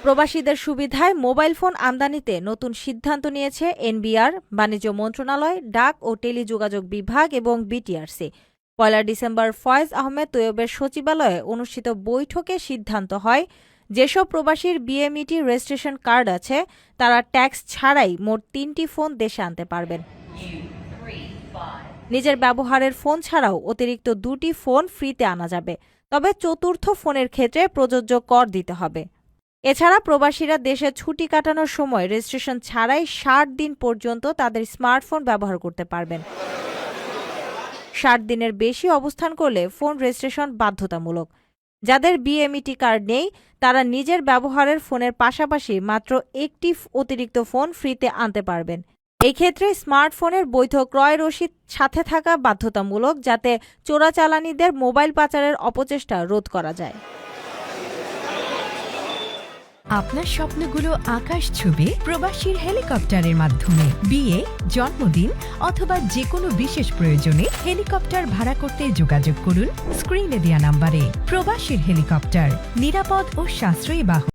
প্রবাসীদের সুবিধায় mobile phone আমদানিতে নতুন সিদ্ধান্ত নিয়েছে এনবিআর, বাণিজ্য মন্ত্রণালয়, ডাক ও টেলিযোগাযোগ বিভাগ এবং বিটিআরসি। ১ ডিসেম্বর ফয়েজ আহমেদ তৈয়বের সচিবালয়ে অনুষ্ঠিত বৈঠকে সিদ্ধান্ত হয়, যেসব প্রবাসীর বিএমইটি রেজিস্ট্রেশন কার্ড আছে তারা ট্যাক্স ছাড়াই মোট ৩টি ফোন দেশে আনতে পারবেন। নিজের ব্যবহারের ফোন ছাড়াও অতিরিক্ত 2টি ফোন ফ্রিতে আনা যাবে, তবে চতুর্থ ফোনের ক্ষেত্রে প্রযোজ্য কর দিতে হবে। এছাড়া প্রবাসীরা দেশে ছুটি কাটানোর সময় রেজিস্ট্রেশন ছাড়াই ৬০ দিন পর্যন্ত তাদের স্মার্টফোন ব্যবহার করতে পারবেন। ৬০ দিনের বেশি অবস্থান করলে ফোন রেজিস্ট্রেশন বাধ্যতামূলক। যাদের বিএমইটি কার্ড নেই তারা নিজের ব্যবহারের ফোনের পাশাপাশি মাত্র একটি অতিরিক্ত ফোন ফ্রিতে আনতে পারবেন। এই ক্ষেত্রে স্মার্টফোনের বৈধ ক্রয় রসিদ সাথে থাকা বাধ্যতামূলক, যাতে চোরাচালানিদের মোবাইল পাচারের অপচেষ্টা রোধ করা যায়। আপনার স্বপ্নগুলো আকাশ ছুবে প্রবাসীর হেলিকপ্টারের মাধ্যমে। বিয়ে, জন্মদিন অথবা যে কোনো বিশেষ প্রয়োজনে হেলিকপ্টার ভাড়া করতে যোগাযোগ করুন স্ক্রিনে দেয়া নাম্বারে। প্রবাসীর হেলিকপ্টার, নিরাপদ ও সাশ্রয়ী বাহন।